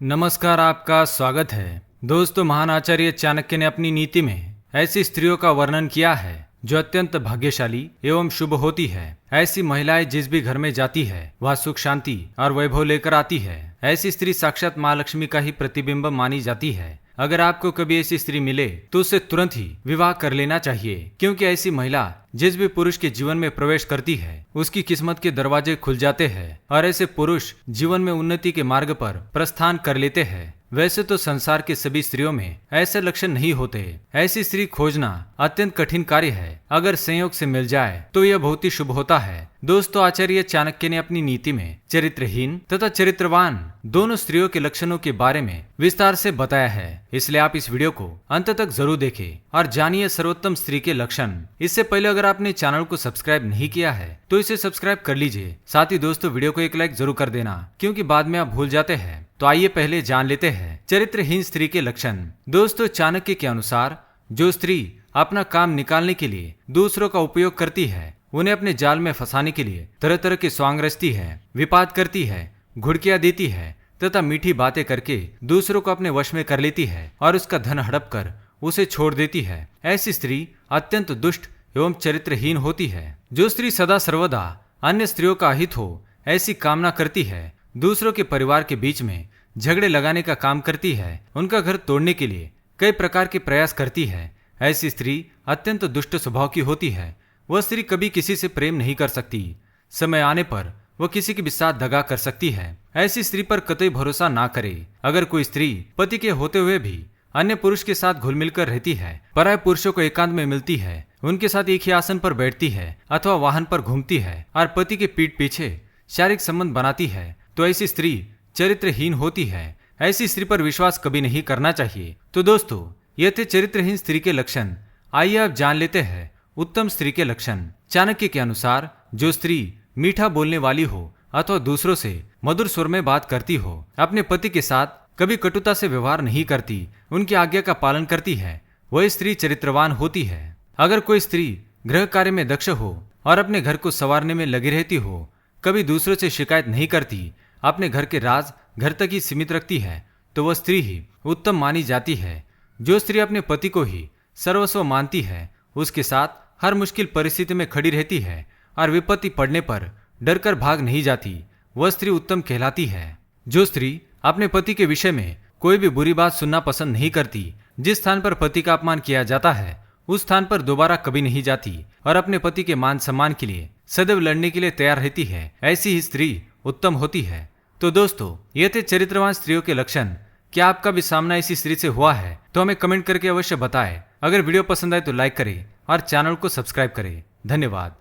नमस्कार, आपका स्वागत है। दोस्तों, महान आचार्य चाणक्य ने अपनी नीति में ऐसी स्त्रियों का वर्णन किया है जो अत्यंत भाग्यशाली एवं शुभ होती है। ऐसी महिलाएं जिस भी घर में जाती है वह सुख शांति और वैभव लेकर आती है। ऐसी स्त्री साक्षात माँ लक्ष्मी का ही प्रतिबिंब मानी जाती है। अगर आपको कभी ऐसी स्त्री मिले तो उससे तुरंत ही विवाह कर लेना चाहिए, क्योंकि ऐसी महिला जिस भी पुरुष के जीवन में प्रवेश करती है उसकी किस्मत के दरवाजे खुल जाते हैं और ऐसे पुरुष जीवन में उन्नति के मार्ग पर प्रस्थान कर लेते हैं। वैसे तो संसार के सभी स्त्रियों में ऐसे लक्षण नहीं होते। ऐसी स्त्री खोजना अत्यंत कठिन कार्य है। अगर संयोग से मिल जाए तो यह बहुत ही शुभ होता है। दोस्तों, आचार्य चाणक्य ने अपनी नीति में चरित्रहीन तथा चरित्रवान दोनों स्त्रियों के लक्षणों के बारे में विस्तार से बताया है। इसलिए आप इस वीडियो को अंत तक जरूर देखें और जानिए सर्वोत्तम स्त्री के लक्षण। इससे पहले अगर आपने चैनल को सब्सक्राइब नहीं किया है तो इसे सब्सक्राइब कर लीजिए। साथ ही दोस्तों, वीडियो को एक लाइक जरूर कर देना, क्योंकि बाद में आप भूल जाते हैं। तो आइए पहले जान लेते हैं चरित्रहीन स्त्री के लक्षण। दोस्तों, चाणक्य के अनुसार जो स्त्री अपना काम निकालने के लिए दूसरों का उपयोग करती है, उन्हें अपने जाल में फंसाने के लिए तरह तरह की स्वांग रचती है, विपात करती है, घुड़कियां देती है तथा मीठी बातें करके दूसरों को अपने वश में कर लेती है और उसका धन हड़प कर उसे छोड़ देती है। ऐसी स्त्री अत्यंत दुष्ट एवं चरित्रहीन होती है। जो स्त्री सदा सर्वदा अन्य स्त्रियों का हित हो ऐसी कामना करती है, दूसरों के परिवार के बीच में झगड़े लगाने का काम करती है, उनका घर तोड़ने के लिए कई प्रकार के प्रयास करती है, ऐसी स्त्री अत्यंत दुष्ट स्वभाव की होती है। वह स्त्री कभी किसी से प्रेम नहीं कर सकती। समय आने पर वह किसी के भी साथ दगा कर सकती है। ऐसी स्त्री पर कतई भरोसा ना करे। अगर कोई स्त्री पति के होते हुए भी अन्य पुरुष के साथ घुल मिलकर रहती है, पराये पुरुषों को एकांत में मिलती है, उनके साथ एक ही आसन पर बैठती है अथवा वाहन पर घूमती है और पति के पीठ पीछे शारीरिक संबंध बनाती है, तो ऐसी स्त्री चरित्रहीन होती है। ऐसी स्त्री पर विश्वास कभी नहीं करना चाहिए। तो दोस्तों, ये थे चरित्रहीन स्त्री के लक्षण। आइए अब जान लेते हैं उत्तम स्त्री के लक्षण। चाणक्य के अनुसार जो स्त्री मीठा बोलने वाली हो अथवा दूसरों से मधुर स्वर में बात करती हो, अपने पति के साथ कभी कटुता से व्यवहार नहीं करती, उनकी आज्ञा का पालन करती है, वह स्त्री चरित्रवान होती है। अगर कोई स्त्री गृह कार्य में दक्ष हो और अपने घर को संवारने में लगी रहती हो, कभी दूसरों से शिकायत नहीं करती, अपने घर के राज घर तक ही सीमित रखती है, तो वह स्त्री ही उत्तम मानी जाती है। जो स्त्री अपने पति को ही सर्वस्व मानती है, उसके साथ हर मुश्किल परिस्थिति में खड़ी रहती है और विपत्ति पड़ने पर डरकर भाग नहीं जाती, वह स्त्री उत्तम कहलाती है। जो स्त्री अपने पति के विषय में कोई भी बुरी बात सुनना पसंद नहीं करती, जिस स्थान पर पति का अपमान किया जाता है उस स्थान पर दोबारा कभी नहीं जाती और अपने पति के मान सम्मान के लिए सदैव लड़ने के लिए तैयार रहती है, ऐसी ही स्त्री उत्तम होती है। तो दोस्तों, ये थे चरित्रवान स्त्रियों के लक्षण। क्या आपका भी सामना ऐसी स्त्री से हुआ है तो हमें कमेंट करके अवश्य बताएं। अगर वीडियो पसंद आए तो लाइक करें और चैनल को सब्सक्राइब करें। धन्यवाद।